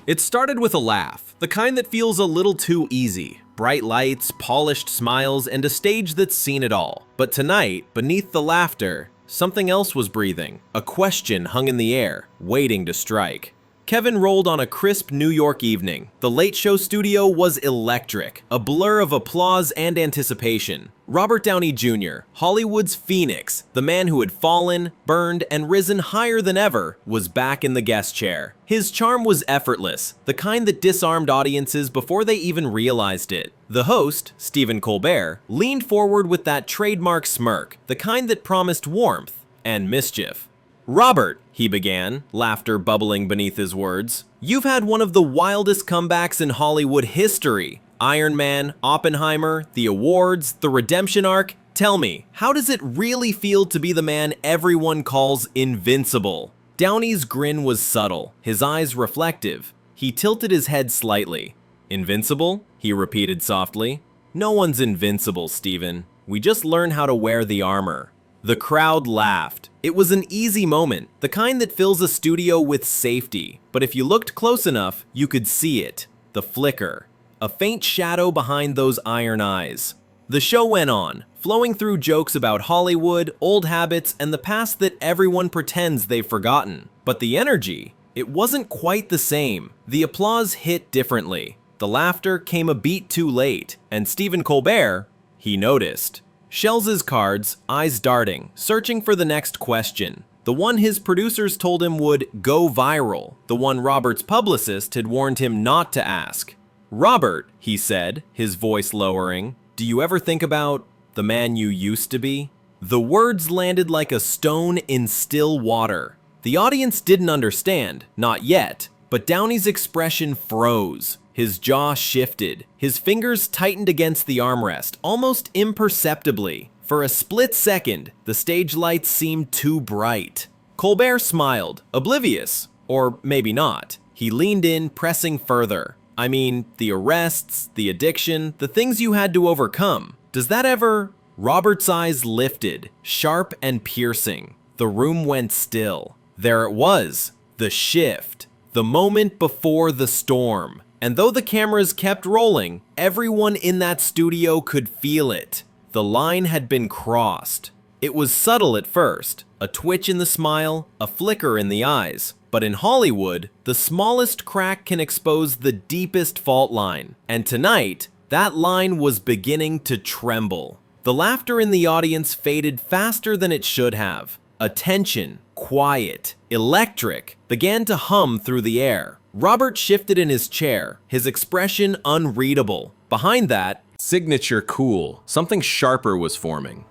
It started with a laugh, the kind that feels a little too easy. Bright lights, polished smiles, and a stage that's seen it all. But tonight, beneath the laughter, something else was breathing. A question hung in the air, waiting to strike. Kevin rolled on a crisp New York evening. The Late Show studio was electric, a blur of applause and anticipation. Robert Downey Jr., Hollywood's phoenix, the man who had fallen, burned, and risen higher than ever, was back in the guest chair. His charm was effortless, the kind that disarmed audiences before they even realized it. The host, Stephen Colbert, leaned forward with that trademark smirk, the kind that promised warmth and mischief. "Robert," he began, laughter bubbling beneath his words, "you've had one of the wildest comebacks in Hollywood history. Iron Man, Oppenheimer, the awards, the redemption arc. Tell me, how does it really feel to be the man everyone calls invincible?" Downey's grin was subtle, his eyes reflective. He tilted his head slightly. "Invincible?" he repeated softly. "No one's invincible, Stephen. We just learn how to wear the armor." The crowd laughed. It was an easy moment, the kind that fills a studio with safety. But if you looked close enough, you could see it. The flicker. A faint shadow behind those iron eyes. The show went on, flowing through jokes about Hollywood, old habits, and the past that everyone pretends they've forgotten. But the energy, it wasn't quite the same. The applause hit differently. The laughter came a beat too late, and Stephen Colbert, he noticed. Shells his cards, eyes darting, searching for the next question. The one his producers told him would go viral. The one Robert's publicist had warned him not to ask. "Robert," he said, his voice lowering, "do you ever think about the man you used to be?" The words landed like a stone in still water. The audience didn't understand, not yet, but Downey's expression froze. His jaw shifted. His fingers tightened against the armrest, almost imperceptibly. For a split second, the stage lights seemed too bright. Colbert smiled, oblivious, or maybe not. He leaned in, pressing further. "I mean, the arrests, the addiction, the things you had to overcome. Does that ever—" Robert's eyes lifted, sharp and piercing. The room went still. There it was, the shift, the moment before the storm. And though the cameras kept rolling, everyone in that studio could feel it. The line had been crossed. It was subtle at first, a twitch in the smile, a flicker in the eyes. But in Hollywood, the smallest crack can expose the deepest fault line. And tonight, that line was beginning to tremble. The laughter in the audience faded faster than it should have. A tension, quiet, electric, began to hum through the air. Robert shifted in his chair, his expression unreadable. Behind that, signature cool, something sharper was forming.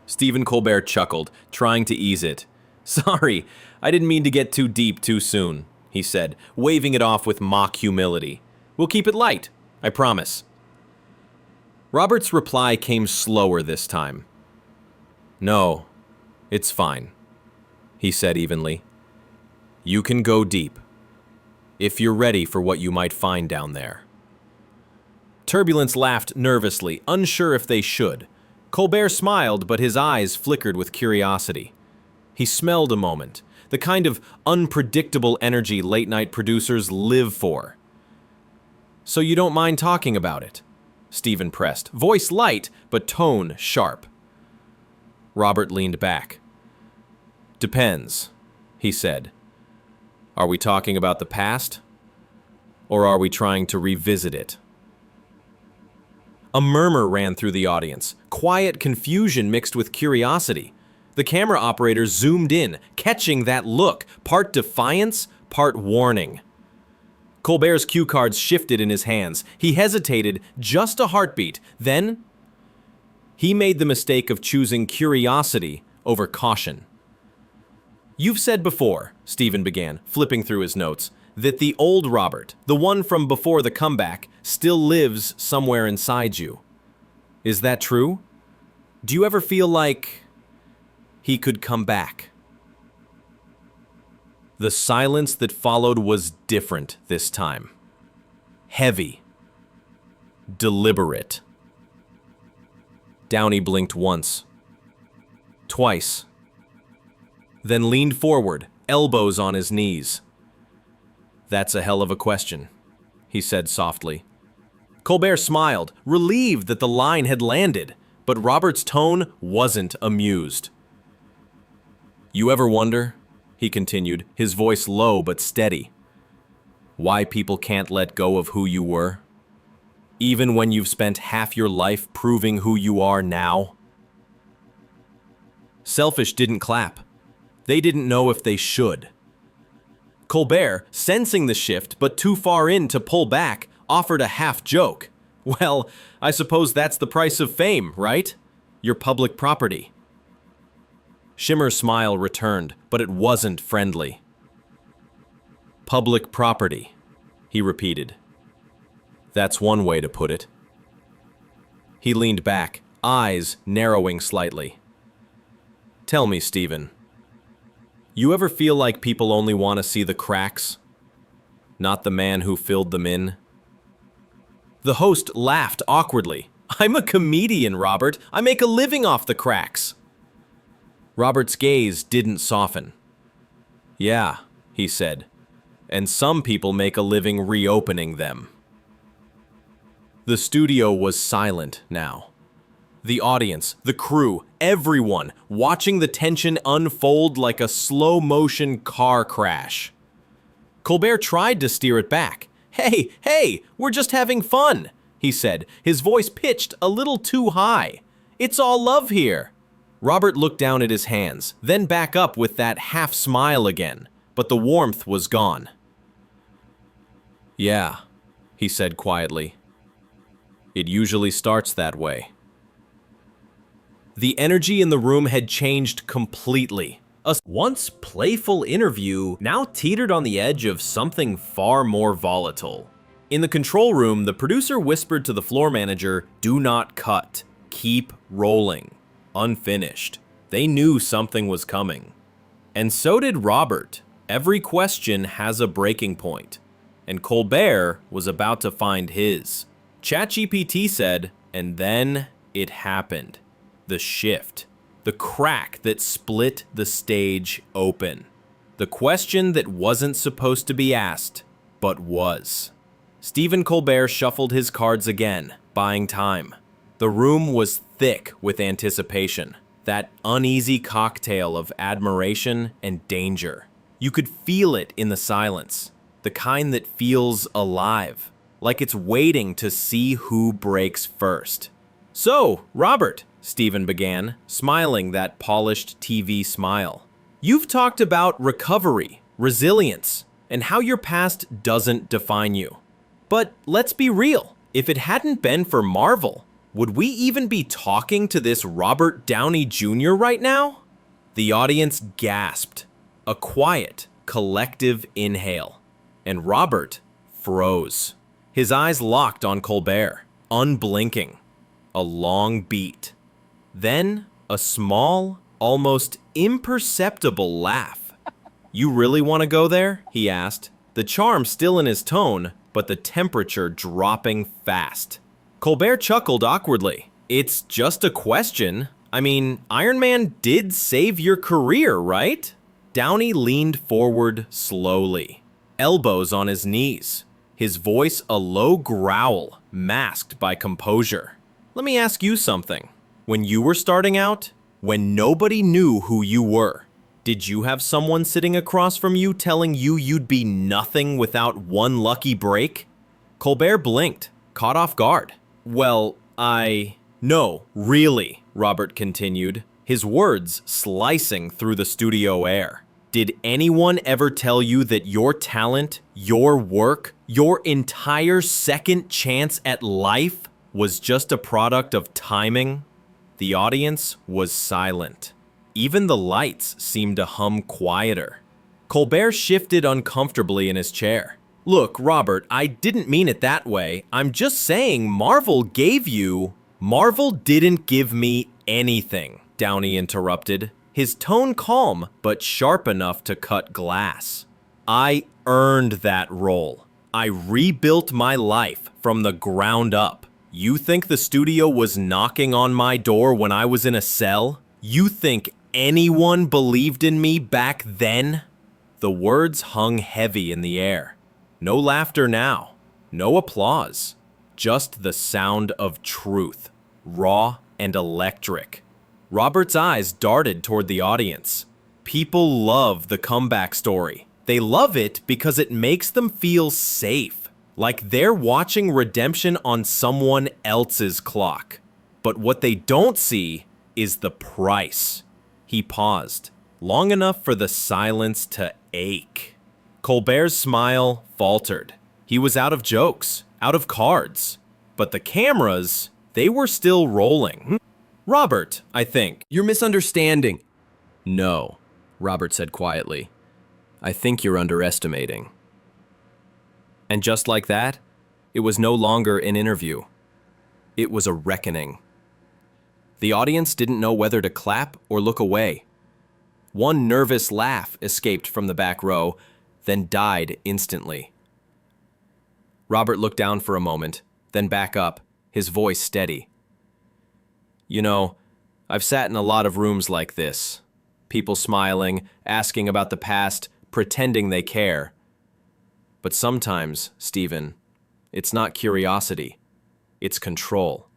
Stephen Colbert chuckled, trying to ease it. "Sorry, I didn't mean to get too deep too soon," he said, waving it off with mock humility. "We'll keep it light, I promise." Robert's reply came slower this time. "No, it's fine," he said evenly. "You can go deep, if you're ready for what you might find down there." Turbulence laughed nervously, unsure if they should. Colbert smiled, but his eyes flickered with curiosity. He smelled a moment, the kind of unpredictable energy late-night producers live for. "So you don't mind talking about it?" Stephen pressed, voice light, but tone sharp. Robert leaned back. "Depends," he said. "Are we talking about the past, or are we trying to revisit it?" A murmur ran through the audience, quiet confusion mixed with curiosity. The camera operator zoomed in, catching that look, part defiance, part warning. Colbert's cue cards shifted in his hands. He hesitated just a heartbeat. Then, he made the mistake of choosing curiosity over caution. "You've said before," Stephen began, flipping through his notes, "that the old Robert, the one from before the comeback, still lives somewhere inside you. Is that true? Do you ever feel like he could come back?" The silence that followed was different this time. Heavy. Deliberate. Downey blinked once. Twice. Then leaned forward, elbows on his knees. That's a hell of a question, he said softly. Colbert smiled, relieved that the line had landed, but Robert's tone wasn't amused. You ever wonder, he continued, his voice low but steady, why people can't let go of who you were? Even when you've spent half your life proving who you are now? Selfish didn't clap. They didn't know if they should. Colbert, sensing the shift but too far in to pull back, offered a half joke. Well, I suppose that's the price of fame, right? Your public property. Shimmer's smile returned, but it wasn't friendly. Public property, he repeated. That's one way to put it. He leaned back, eyes narrowing slightly. Tell me, Stephen, you ever feel like people only want to see the cracks, not the man who filled them in? The host laughed awkwardly. I'm a comedian, Robert. I make a living off the cracks. Robert's gaze didn't soften. Yeah, he said, and some people make a living reopening them. The studio was silent now. The audience, the crew, everyone watching the tension unfold like a slow-motion car crash. Colbert tried to steer it back. Hey, we're just having fun, he said, his voice pitched a little too high. It's all love here. Robert looked down at his hands, then back up with that half smile again, but the warmth was gone. Yeah, he said quietly. It usually starts that way. The energy in the room had changed completely. A once playful interview now teetered on the edge of something far more volatile. In the control room, the producer whispered to the floor manager, "Do not cut. Keep rolling." Unfinished. They knew something was coming. And so did Robert. Every question has a breaking point. And Colbert was about to find his. ChatGPT said, and then it happened. The shift. The crack that split the stage open. The question that wasn't supposed to be asked, but was. Stephen Colbert shuffled his cards again, buying time. The room was thick with anticipation, that uneasy cocktail of admiration and danger. You could feel it in the silence, the kind that feels alive, like it's waiting to see who breaks first. So, Robert, Stephen began, smiling that polished TV smile. You've talked about recovery, resilience, and how your past doesn't define you. But let's be real, if it hadn't been for Marvel, would we even be talking to this Robert Downey Jr. right now? The audience gasped, a quiet, collective inhale, and Robert froze. His eyes locked on Colbert, unblinking. A long beat. Then, a small, almost imperceptible laugh. You really want to go there? He asked, the charm still in his tone, but the temperature dropping fast. Colbert chuckled awkwardly. It's just a question. I mean, Iron Man did save your career, right? Downey leaned forward slowly, elbows on his knees, his voice a low growl masked by composure. Let me ask you something. When you were starting out, when nobody knew who you were, did you have someone sitting across from you telling you you'd be nothing without one lucky break? Colbert blinked, caught off guard. Well, No, really, Robert continued, his words slicing through the studio air. Did anyone ever tell you that your talent, your work, your entire second chance at life was just a product of timing? The audience was silent. Even the lights seemed to hum quieter. Colbert shifted uncomfortably in his chair. Look, Robert, I didn't mean it that way. I'm just saying Marvel gave you... Marvel didn't give me anything, Downey interrupted, his tone calm but sharp enough to cut glass. I earned that role. I rebuilt my life from the ground up. You think the studio was knocking on my door when I was in a cell? You think anyone believed in me back then? The words hung heavy in the air. No laughter now. No applause. Just the sound of truth, raw and electric. Robert's eyes darted toward the audience. People love the comeback story. They love it because it makes them feel safe, like they're watching redemption on someone else's clock. But what they don't see is the price. He paused, long enough for the silence to ache. Colbert's smile faltered. He was out of jokes, out of cards. But the cameras, they were still rolling. Robert, I think. You're misunderstanding. No, Robert said quietly. I think you're underestimating. And just like that, it was no longer an interview. It was a reckoning. The audience didn't know whether to clap or look away. One nervous laugh escaped from the back row, then died instantly. Robert looked down for a moment, then back up, his voice steady. You know, I've sat in a lot of rooms like this. People smiling, asking about the past, pretending they care. But sometimes, Stephen, it's not curiosity, it's control.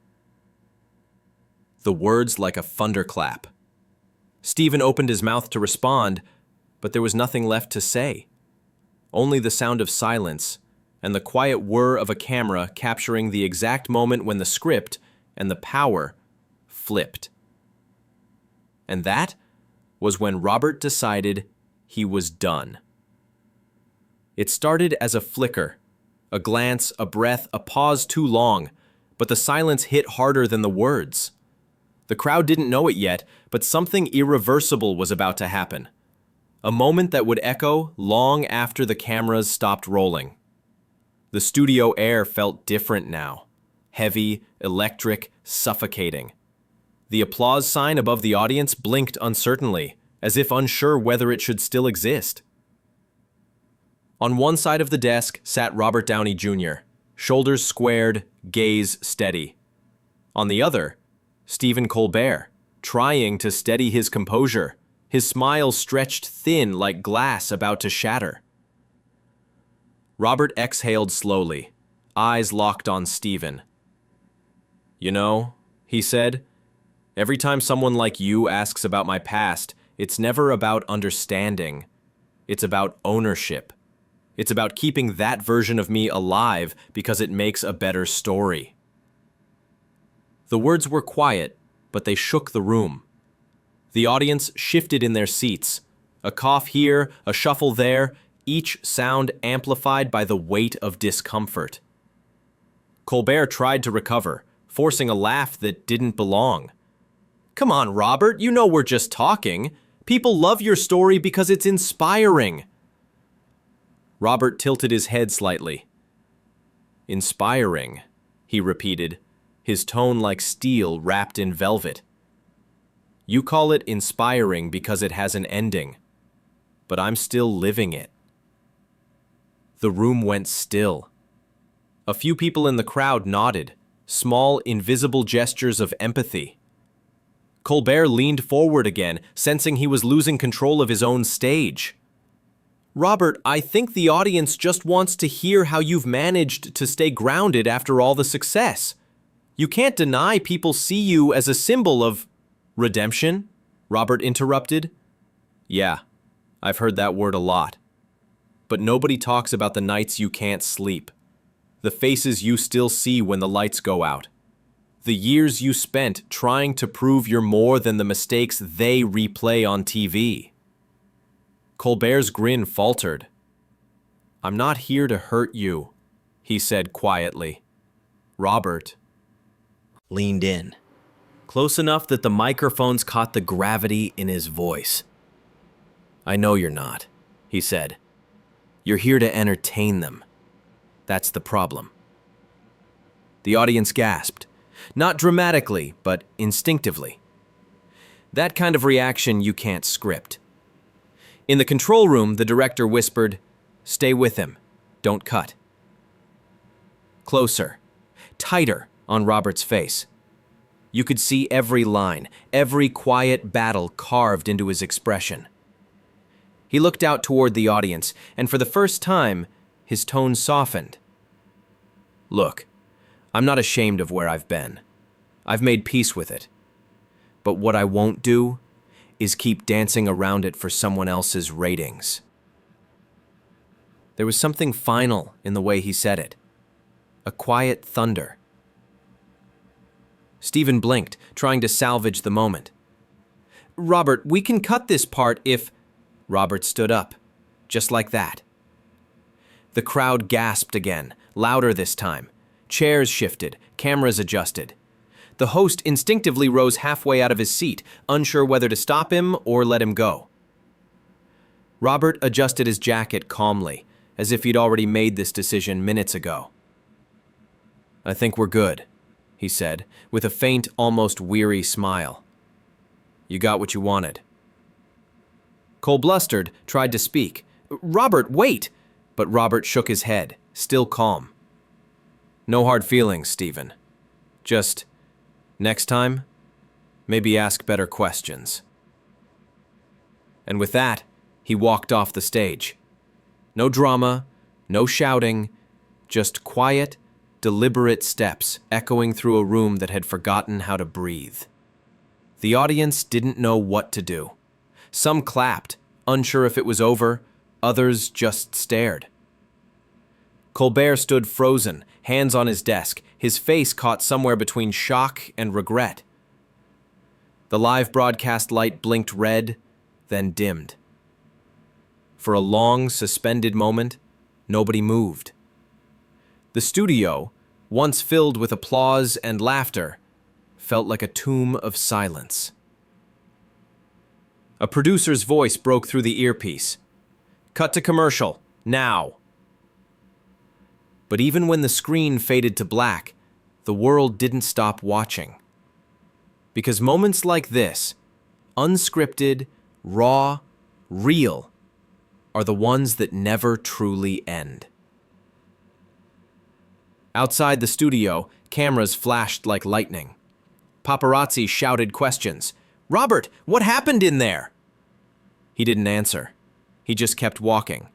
The words like a thunderclap. Stephen opened his mouth to respond, but there was nothing left to say. Only the sound of silence and the quiet whir of a camera capturing the exact moment when the script and the power flipped. And that was when Robert decided he was done. It started as a flicker, a glance, a breath, a pause too long, but the silence hit harder than the words. The crowd didn't know it yet, but something irreversible was about to happen. A moment that would echo long after the cameras stopped rolling. The studio air felt different now. Heavy, electric, suffocating. The applause sign above the audience blinked uncertainly, as if unsure whether it should still exist. On one side of the desk sat Robert Downey Jr., shoulders squared, gaze steady. On the other, Stephen Colbert, trying to steady his composure, his smile stretched thin like glass about to shatter. Robert exhaled slowly, eyes locked on Stephen. You know, he said, every time someone like you asks about my past, it's never about understanding. It's about ownership. It's about keeping that version of me alive because it makes a better story. The words were quiet, but they shook the room. The audience shifted in their seats. A cough here, a shuffle there, each sound amplified by the weight of discomfort. Colbert tried to recover, forcing a laugh that didn't belong. Come on, Robert, you know we're just talking. People love your story because it's inspiring. Robert tilted his head slightly. Inspiring, he repeated, his tone like steel wrapped in velvet. You call it inspiring because it has an ending, but I'm still living it. The room went still. A few people in the crowd nodded, small, invisible gestures of empathy. Colbert leaned forward again, sensing he was losing control of his own stage. Robert, I think the audience just wants to hear how you've managed to stay grounded after all the success. You can't deny people see you as a symbol of redemption, Robert interrupted. Yeah, I've heard that word a lot. But nobody talks about the nights you can't sleep, the faces you still see when the lights go out, the years you spent trying to prove you're more than the mistakes they replay on TV. Colbert's grin faltered. I'm not here to hurt you, he said quietly. Robert leaned in, close enough that the microphones caught the gravity in his voice. I know you're not, he said. You're here to entertain them. That's the problem. The audience gasped, not dramatically, but instinctively. That kind of reaction you can't script. In the control room, the director whispered, "Stay with him. Don't cut." Closer, tighter on Robert's face. You could see every line, every quiet battle carved into his expression. He looked out toward the audience, and for the first time, His tone softened. Look, I'm not ashamed of where I've been. I've made peace with it. But what I won't do is keep dancing around it for someone else's ratings. There was something final in the way he said it. A quiet thunder. Stephen blinked, trying to salvage the moment. Robert, we can cut this part if... Robert stood up, just like that. The crowd gasped again, louder this time. Chairs shifted, cameras adjusted. The host instinctively rose halfway out of his seat, unsure whether to stop him or let him go. Robert adjusted his jacket calmly, as if he'd already made this decision minutes ago. I think we're good, he said, with a faint, almost weary smile. You got what you wanted. Cole blustered, tried to speak. Robert, wait! But Robert shook his head, still calm. No hard feelings, Stephen. Just, next time, maybe ask better questions. And with that, he walked off the stage. No drama, no shouting, just quiet, deliberate steps echoing through a room that had forgotten how to breathe. The audience didn't know what to do. Some clapped, unsure if it was over, others just stared. Colbert stood frozen, hands on his desk, his face caught somewhere between shock and regret. The live broadcast light blinked red, then dimmed. For a long, suspended moment, nobody moved. The studio, once filled with applause and laughter, felt like a tomb of silence. A producer's voice broke through the earpiece. Cut to commercial, now. But even when the screen faded to black, the world didn't stop watching. Because moments like this, unscripted, raw, real, are the ones that never truly end. Outside the studio, cameras flashed like lightning. Paparazzi shouted questions. Robert, what happened in there? He didn't answer. He just kept walking,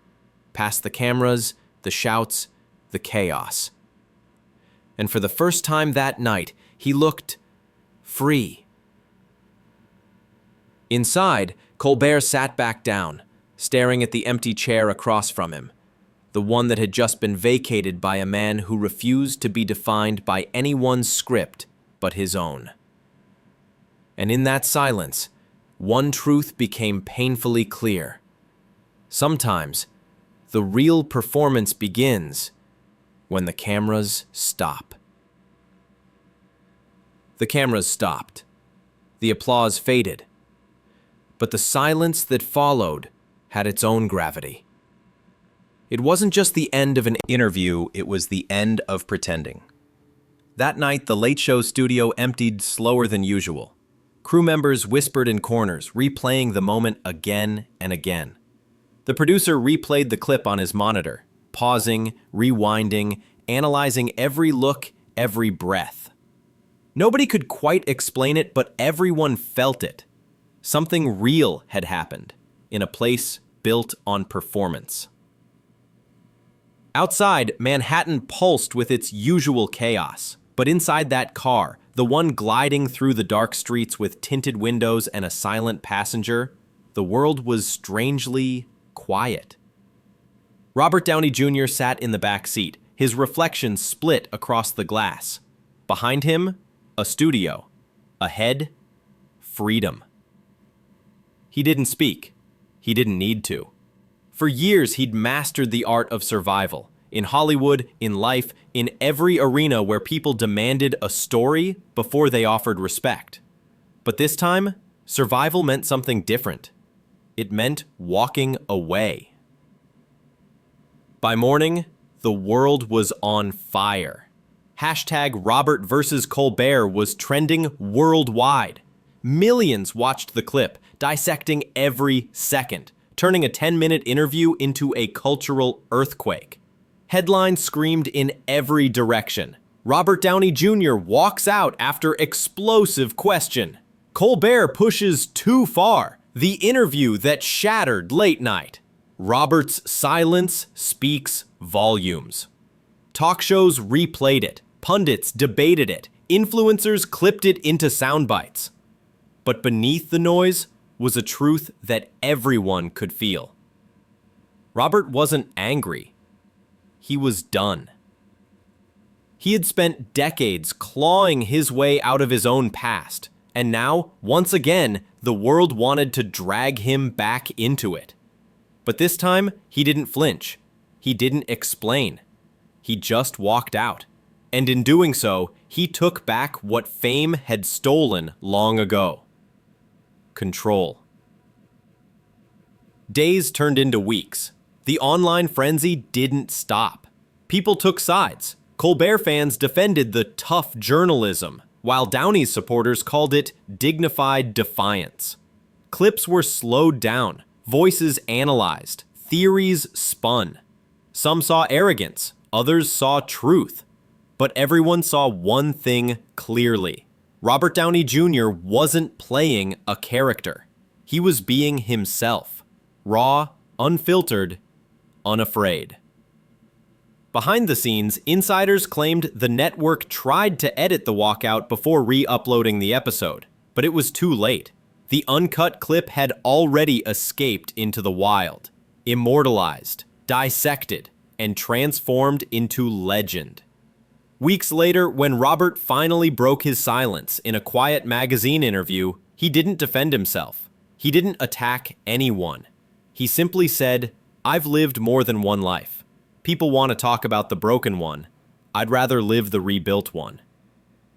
past the cameras, the shouts, the chaos. And for the first time that night, he looked free. Inside, Colbert sat back down, staring at the empty chair across from him, the one that had just been vacated by a man who refused to be defined by anyone's script but his own. And in that silence, one truth became painfully clear. Sometimes, the real performance begins when the cameras stop. The cameras stopped. The applause faded. But the silence that followed had its own gravity. It wasn't just the end of an interview, it was the end of pretending. That night, the Late Show studio emptied slower than usual. Crew members whispered in corners, replaying the moment again and again. The producer replayed the clip on his monitor, pausing, rewinding, analyzing every look, every breath. Nobody could quite explain it, but everyone felt it. Something real had happened, in a place built on performance. Outside, Manhattan pulsed with its usual chaos, but inside that car, the one gliding through the dark streets with tinted windows and a silent passenger, the world was strangely quiet. Robert Downey Jr. sat in the back seat, his reflection split across the glass. Behind him, a studio. Ahead, freedom. He didn't speak. He didn't need to. For years, he'd mastered the art of survival. In Hollywood, in life, in every arena where people demanded a story before they offered respect. But this time, survival meant something different. It meant walking away. By morning, the world was on fire. Hashtag Robert versus Colbert was trending worldwide. Millions watched the clip, dissecting every second, turning a 10-minute interview into a cultural earthquake. Headlines screamed in every direction. Robert Downey Jr. walks out after explosive question. Colbert pushes too far. The interview that shattered late night. Robert's silence speaks volumes. Talk shows replayed it, pundits debated it, influencers clipped it into sound bites. But beneath the noise was a truth that everyone could feel. Robert wasn't angry. He was done. He had spent decades clawing his way out of his own past, and now, once again, the world wanted to drag him back into it. But this time, he didn't flinch. He didn't explain. He just walked out. And in doing so, he took back what fame had stolen long ago. Control. Days turned into weeks. The online frenzy didn't stop. People took sides. Colbert fans defended the tough journalism, while Downey's supporters called it dignified defiance. Clips were slowed down, voices analyzed, theories spun. Some saw arrogance, others saw truth. But everyone saw one thing clearly. Robert Downey Jr. wasn't playing a character. He was being himself. Raw, unfiltered, unafraid. Behind the scenes, insiders claimed the network tried to edit the walkout before re-uploading the episode, but it was too late. The uncut clip had already escaped into the wild, immortalized, dissected, and transformed into legend. Weeks later, when Robert finally broke his silence in a quiet magazine interview, he didn't defend himself. He didn't attack anyone. He simply said, "I've lived more than one life. People want to talk about the broken one. I'd rather live the rebuilt one."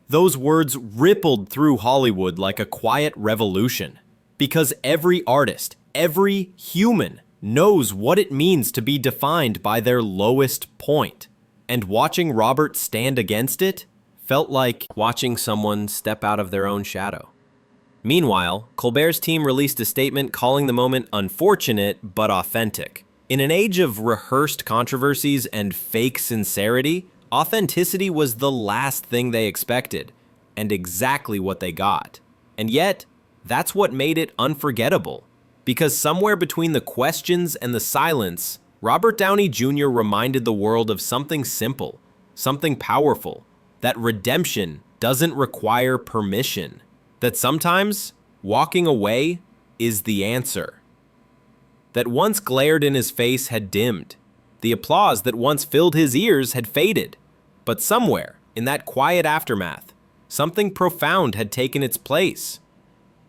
Those words rippled through Hollywood like a quiet revolution, because every artist, every human, knows what it means to be defined by their lowest point. And watching Robert stand against it felt like watching someone step out of their own shadow. Meanwhile, Colbert's team released a statement calling the moment unfortunate but authentic. In an age of rehearsed controversies and fake sincerity, authenticity was the last thing they expected, and exactly what they got. And yet, that's what made it unforgettable. Because somewhere between the questions and the silence, Robert Downey Jr. reminded the world of something simple, something powerful, that redemption doesn't require permission, that sometimes walking away is the answer. That once glared in his face had dimmed. The applause that once filled his ears had faded. But somewhere, in that quiet aftermath, something profound had taken its place.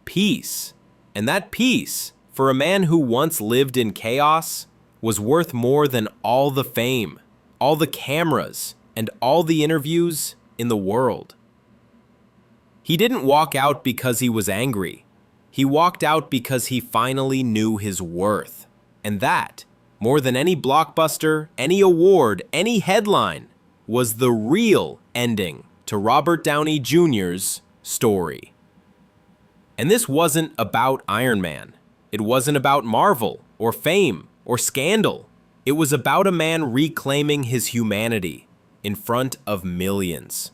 Peace. And that peace, for a man who once lived in chaos, was worth more than all the fame, all the cameras, and all the interviews in the world. He didn't walk out because he was angry. He walked out because he finally knew his worth. And that, more than any blockbuster, any award, any headline, was the real ending to Robert Downey Jr.'s story. And this wasn't about Iron Man. It wasn't about Marvel, or fame, or scandal. It was about a man reclaiming his humanity in front of millions.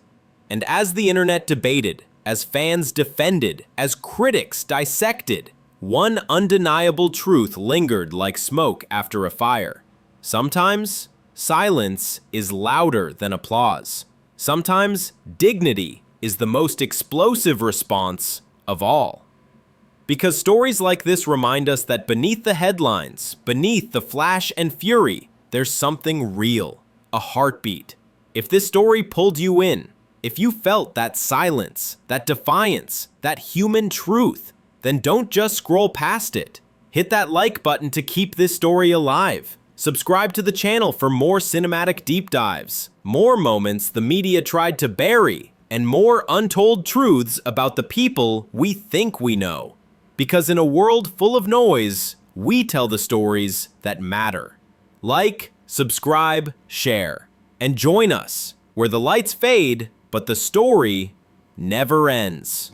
And as the internet debated, as fans defended, as critics dissected, one undeniable truth lingered like smoke after a fire. Sometimes, silence is louder than applause. Sometimes, dignity is the most explosive response of all. Because stories like this remind us that beneath the headlines, beneath the flash and fury, there's something real, a heartbeat. If this story pulled you in, if you felt that silence, that defiance, that human truth, then don't just scroll past it. Hit that like button to keep this story alive. Subscribe to the channel for more cinematic deep dives, more moments the media tried to bury, and more untold truths about the people we think we know. Because in a world full of noise, we tell the stories that matter. Like, subscribe, share, and join us where the lights fade, but the story never ends.